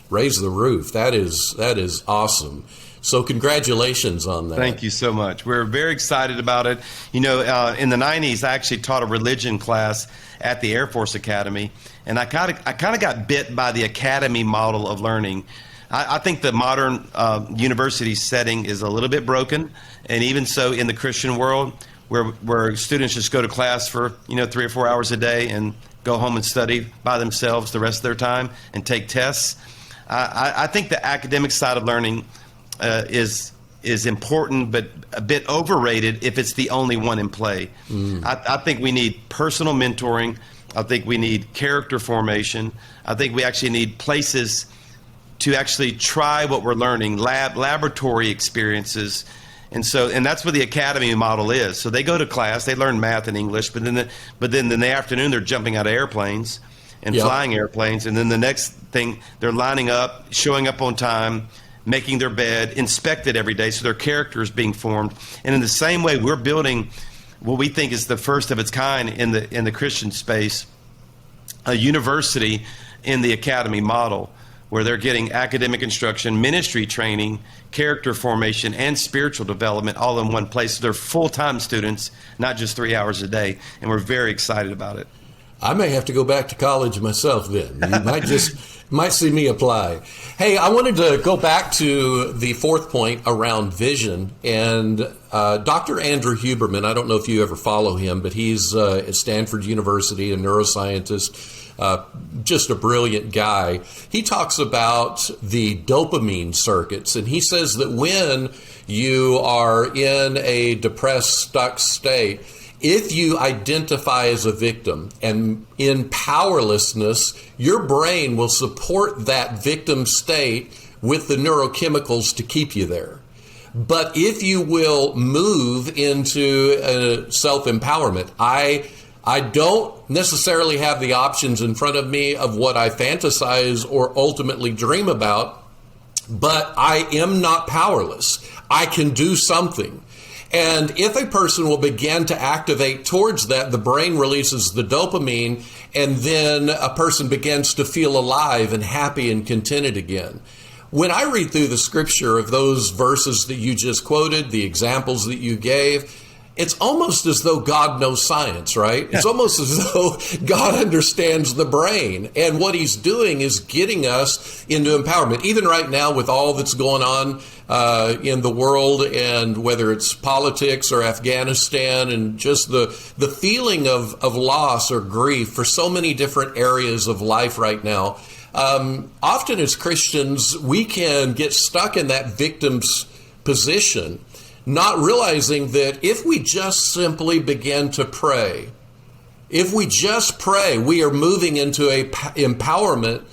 [SPEAKER 3] raise the roof. That is awesome. So congratulations on that.
[SPEAKER 2] Thank you so much. We're very excited about it. You know, in the 90s, I actually taught a religion class at the Air Force Academy, and I kind of got bit by the academy model of learning. I think the modern university setting is a little bit broken, and even so in the Christian world, where students just go to class for 3 or 4 hours a day and go home and study by themselves the rest of their time and take tests. I think the academic side of learning is important, but a bit overrated if it's the only one in play. I think we need personal mentoring. I think we need character formation. I think we actually need places to actually try what we're learning, laboratory experiences. And that's what the academy model is. So they go to class, they learn math and English, but then in the afternoon they're jumping out of airplanes and flying airplanes, and then the next thing they're lining up, showing up on time, making their bed, inspected every day, so their character is being formed. And in the same way, we're building what we think is the first of its kind in the Christian space, a university in the academy model, where they're getting academic instruction, ministry training, character formation, and spiritual development all in one place. So they're full-time students, not just 3 hours a day, and we're very excited about it.
[SPEAKER 3] I may have to go back to college myself then. You might see me apply. Hey, I wanted to go back to the fourth point around vision. And Dr. Andrew Huberman, I don't know if you ever follow him, but he's at Stanford University, a neuroscientist, just a brilliant guy. He talks about the dopamine circuits, and he says that when you are in a depressed, stuck state, if you identify as a victim and in powerlessness, your brain will support that victim state with the neurochemicals to keep you there. But if you will move into self-empowerment, I don't necessarily have the options in front of me of what I fantasize or ultimately dream about, but I am not powerless. I can do something. And if a person will begin to activate towards that, the brain releases the dopamine, and then a person begins to feel alive and happy and contented again. When I read through the scripture of those verses that you just quoted, the examples that you gave, it's almost as though God knows science, right? It's almost as though God understands the brain. And what he's doing is getting us into empowerment. Even right now with all that's going on in the world, and whether it's politics or Afghanistan, and just the feeling of loss or grief for so many different areas of life right now. Often as Christians, we can get stuck in that victim's position, not realizing that if we just simply begin to pray, if we just pray, we are moving into a empowerment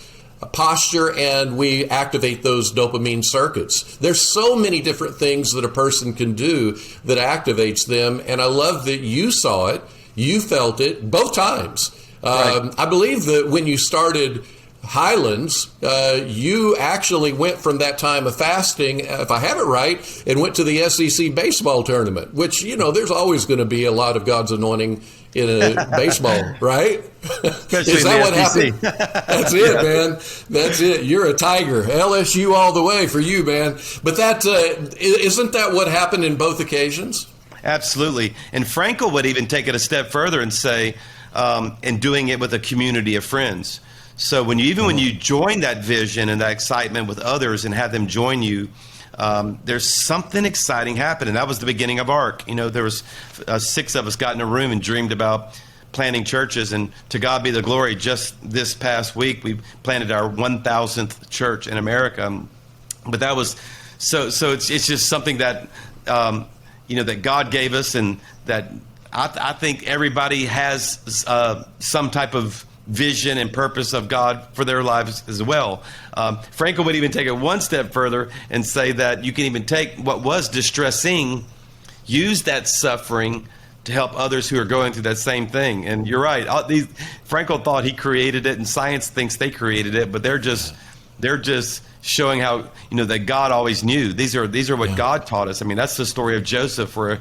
[SPEAKER 3] posture, and we activate those dopamine circuits. There's so many different things that a person can do that activates them, and I love that you saw it, you felt it both times. Right. I believe that when you started Highlands, you actually went from that time of fasting, if I have it right, and went to the SEC baseball tournament, which, there's always going to be a lot of God's anointing in a baseball, right?
[SPEAKER 2] Especially
[SPEAKER 3] Is that what happened? That's it, man. That's it. You're a Tiger. LSU all the way for you, man. But that isn't that what happened in both occasions?
[SPEAKER 2] Absolutely. And Frankel would even take it a step further and say, and doing it with a community of friends. So when you join that vision and that excitement with others and have them join you, there's something exciting happening. That was the beginning of ARC. There was 6 of us got in a room and dreamed about planting churches, and to God be the glory. Just this past week, we planted our 1,000th church in America. But that was so it's just something that that God gave us, and that I think everybody has some type of vision and purpose of God for their lives as well. Frankel would even take it one step further and say that you can even take what was distressing, use that suffering to help others who are going through that same thing. And you're right. Frankel thought he created it, and science thinks they created it, but they're just showing how that God always knew. These are what God taught us. I mean, that's the story of Joseph, where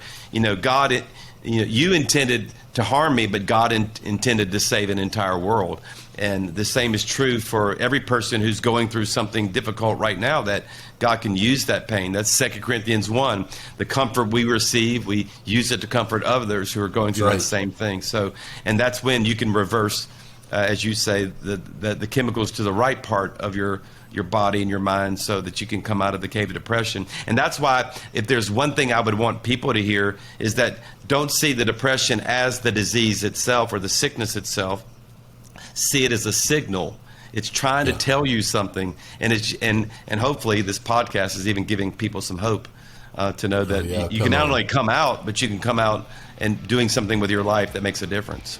[SPEAKER 2] God, you intended to harm me, but God intended to save an entire world. And the same is true for every person who's going through something difficult right now, that God can use that pain. That's 2 Corinthians 1. The comfort we receive, we use it to comfort others who are going through that same thing. So, and that's when you can reverse, as you say, the chemicals to the right part of your body and your mind, so that you can come out of the cave of depression. And that's why, if there's one thing I would want people to hear, is that don't see the depression as the disease itself or the sickness itself. See it as a signal. It's trying to tell you something, and hopefully this podcast is even giving people some hope to know that you can not only come out, but you can come out and doing something with your life that makes a difference.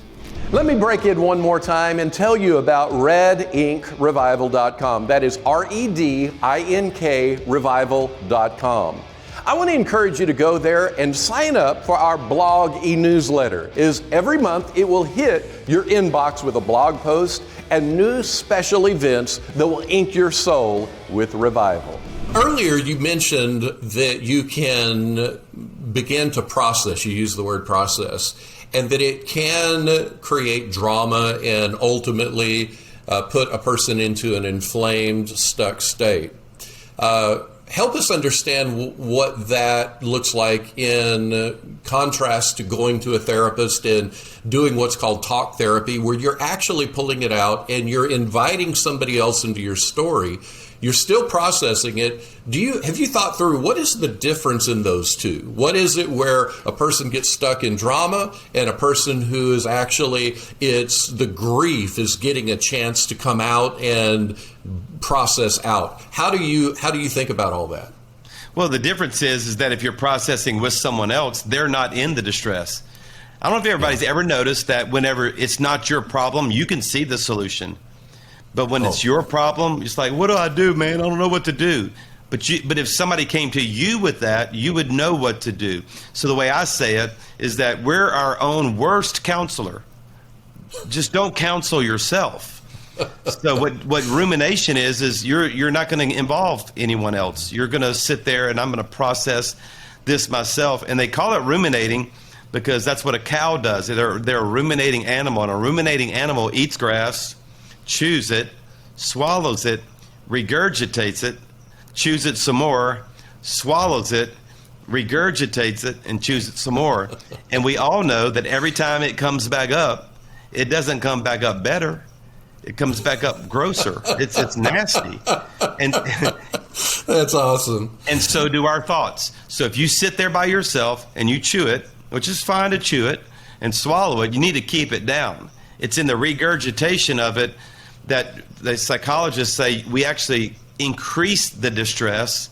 [SPEAKER 1] Let me break in one more time and tell you about RedInkRevival.com. That is REDINK Revival.com. I want to encourage you to go there and sign up for our blog e-newsletter. Every month it will hit your inbox with a blog post and new special events that will ink your soul with revival.
[SPEAKER 3] Earlier, you mentioned that you can begin to process. You used the word process. And that it can create drama and ultimately put a person into an inflamed, stuck state. Help us understand what that looks like in contrast to going to a therapist and doing what's called talk therapy, where you're actually pulling it out and you're inviting somebody else into your story. You're still processing it. Have you thought through what is the difference in those two? What is it where a person gets stuck in drama and a person who is actually, it's the grief is getting a chance to come out and process out? How do you think about all that?
[SPEAKER 2] Well, the difference is that if you're processing with someone else, they're not in the distress. I don't know if everybody's ever noticed that whenever it's not your problem, you can see the solution. But when it's your problem, it's like, what do I do, man? I don't know what to do. But if somebody came to you with that, you would know what to do. So the way I say it is that we're our own worst counselor. Just don't counsel yourself. So what rumination is you're not going to involve anyone else. You're going to sit there and I'm going to process this myself. And they call it ruminating because that's what a cow does. They're a ruminating animal, and a ruminating animal eats grass, chews it, swallows it, regurgitates it, chews it some more, swallows it, regurgitates it, and chews it some more. And we all know that every time it comes back up, it doesn't come back up better. It comes back up grosser. It's nasty. And
[SPEAKER 3] that's awesome.
[SPEAKER 2] And so do our thoughts. So if you sit there by yourself and you chew it, which is fine to chew it and swallow it, you need to keep it down. It's in the regurgitation of it that the psychologists say we actually increase the distress,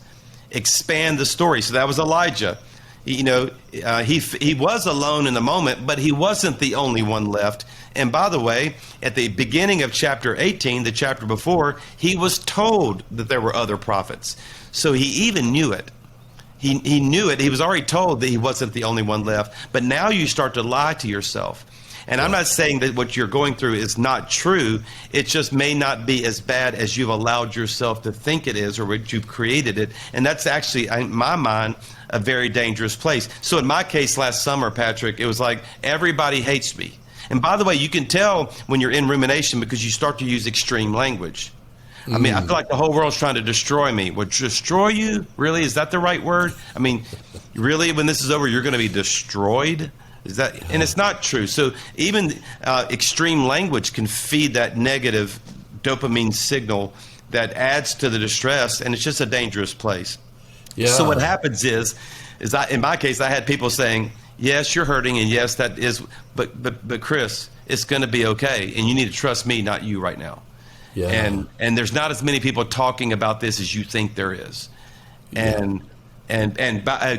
[SPEAKER 2] expand the story. So that was Elijah. He was alone in the moment, but he wasn't the only one left. And by the way, at the beginning of chapter 18, the chapter before, he was told that there were other prophets. So he even knew it. He knew it. He was already told that he wasn't the only one left. But now you start to lie to yourself. And I'm not saying that what you're going through is not true. It just may not be as bad as you've allowed yourself to think it is, or what you've created it. And that's actually, in my mind, a very dangerous place. So in my case last summer, Patrick, it was like everybody hates me. And by the way, you can tell when you're in rumination because you start to use extreme language. I mean, I feel like the whole world's trying to destroy me. Would destroy you? Really? Is that the right word? I mean, really, when this is over, you're going to be destroyed? Is that? And it's not true. So even extreme language can feed that negative dopamine signal that adds to the distress, and it's just a dangerous place. Yeah. So what happens is in my case, I had people saying, Yes, you're hurting, and yes, that is, but Chris, it's going to be okay, and you need to trust me, not you right now.
[SPEAKER 3] Yeah.
[SPEAKER 2] And there's not as many people talking about this as you think there is. And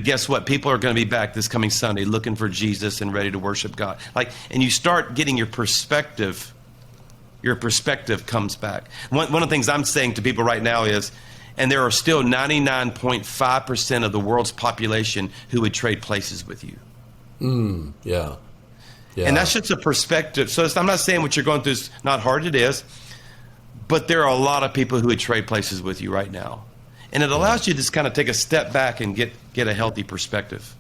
[SPEAKER 2] guess what? People are going to be back this coming Sunday looking for Jesus and ready to worship God. And you start getting your perspective comes back. One of the things I'm saying to people right now is, and there are still 99.5% of the world's population who would trade places with you.
[SPEAKER 3] Yeah.
[SPEAKER 2] And that's just a perspective. So I'm not saying what you're going through is not hard. It is. But there are a lot of people who would trade places with you right now. And it allows you to just kind of take a step back and get a healthy perspective.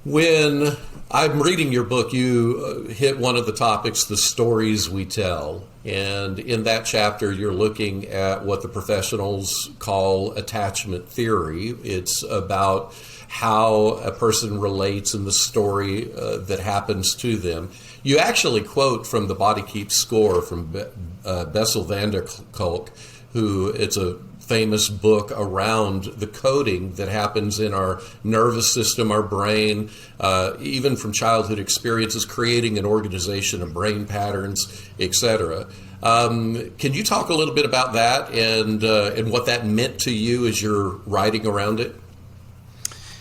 [SPEAKER 3] When I'm reading your book, you hit one of the topics, the stories we tell. And in that chapter, you're looking at what the professionals call attachment theory. It's about how a person relates in the story that happens to them. You actually quote from the Body Keeps Score from Bessel van der Kolk, who it's a famous book around the coding that happens in our nervous system, our brain, even from childhood experiences, creating an organization of brain patterns, etc. Can you talk a little bit about that and what that meant to you as you're writing around it?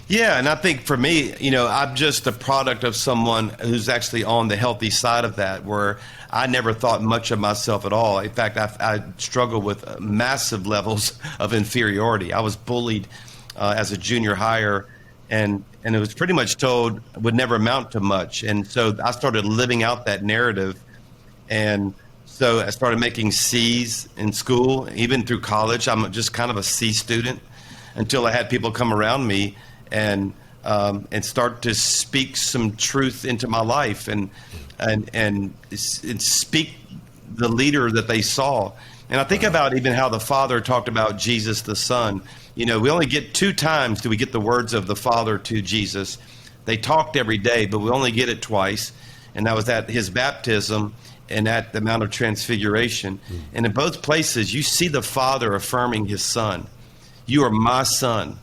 [SPEAKER 2] Yeah, and I think for me, I'm just a product of someone who's actually on the healthy side of that, where I never thought much of myself at all. In fact, I struggled with massive levels of inferiority. I was bullied as a junior higher, and it was pretty much told would never amount to much. And so I started living out that narrative. And so I started making C's in school, even through college. I'm just kind of a C student until I had people come around me and start to speak some truth into my life and speak the leader that they saw. And I think about even how the Father talked about Jesus the Son. We only get 2 times do we get the words of the Father to Jesus. They talked every day, but we only get it twice. And that was at his baptism and at the Mount of Transfiguration. And in both places, you see the Father affirming his Son. You are my Son,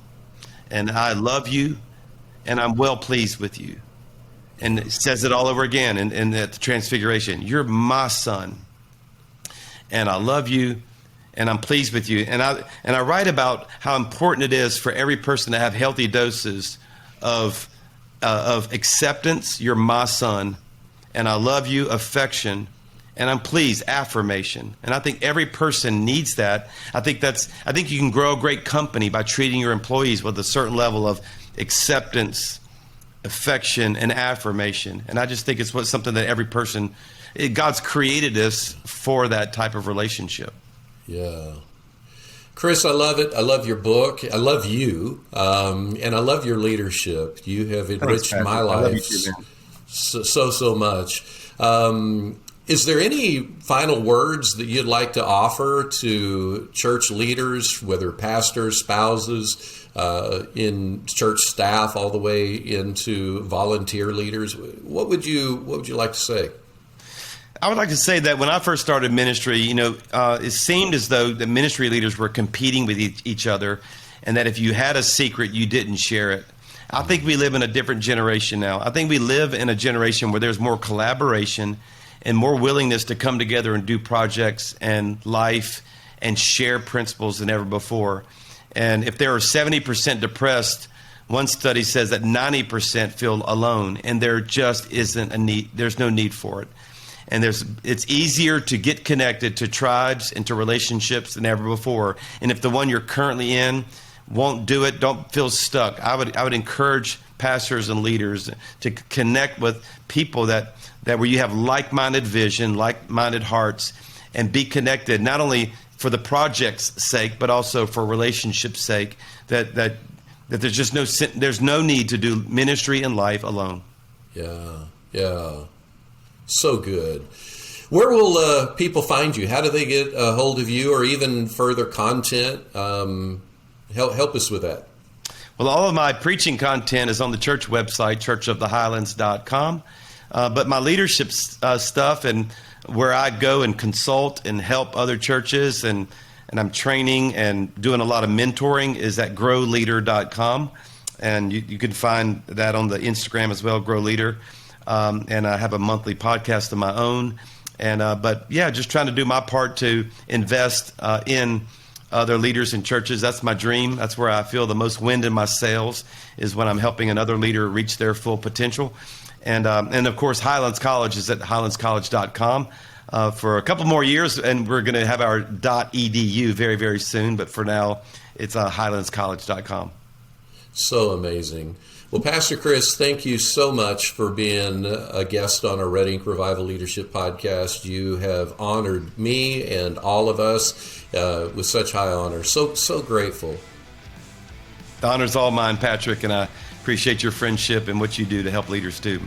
[SPEAKER 2] and I love you, and I'm well pleased with you. And it says it all over again in the Transfiguration. You're my Son, and I love you, and I'm pleased with you. And I write about how important it is for every person to have healthy doses of acceptance. You're my Son, and I love you, affection, and I'm pleased, affirmation. And I think every person needs that. I think you can grow a great company by treating your employees with a certain level of acceptance, affection, and affirmation. And I just think it's something that every person, God's created us for that type of relationship.
[SPEAKER 3] Yeah. Chris, I love it. I love your book. I love you. And I love your leadership. You have enriched my life.
[SPEAKER 2] I love you too, man.
[SPEAKER 3] So much. Is there any final words that you'd like to offer to church leaders, whether pastors, spouses, in church staff, all the way into volunteer leaders? What would you like to say?
[SPEAKER 2] I would like to say that when I first started ministry, it seemed as though the ministry leaders were competing with each other, and that if you had a secret, you didn't share it. I think we live in a different generation now. I think we live in a generation where there's more collaboration and more willingness to come together and do projects and life and share principles than ever before. And if there are 70% depressed, one study says that 90% feel alone, and there just isn't a need. There's no need for it. And it's easier to get connected to tribes and to relationships than ever before. And if the one you're currently in won't do it, don't feel stuck. I would encourage pastors and leaders to connect with people that where you have like-minded vision, like-minded hearts, and be connected, not only for the project's sake, but also for relationship's sake, that there's no need to do ministry and life alone.
[SPEAKER 3] Yeah. So good. Where will people find you? How do they get a hold of you, or even further content? Help us with that.
[SPEAKER 2] Well, all of my preaching content is on the church website, churchofthehighlands.com. But my leadership stuff and where I go and consult and help other churches and I'm training and doing a lot of mentoring is at growleader.com. and you can find that on the Instagram as well, Grow Leader. And I have a monthly podcast of my own. And but yeah, just trying to do my part to invest in other leaders in churches. That's my dream. That's where I feel the most wind in my sails, is when I'm helping another leader reach their full potential. And of course, Highlands College is at highlandscollege.com for a couple more years, and we're going to have our .edu very, very soon. But for now, it's highlandscollege.com.
[SPEAKER 3] So amazing. Well, Pastor Chris, thank you so much for being a guest on our Red Ink Revival Leadership Podcast. You have honored me and all of us with such high honor. So grateful.
[SPEAKER 2] The honor's all mine, Patrick, and I appreciate your friendship and what you do to help leaders too.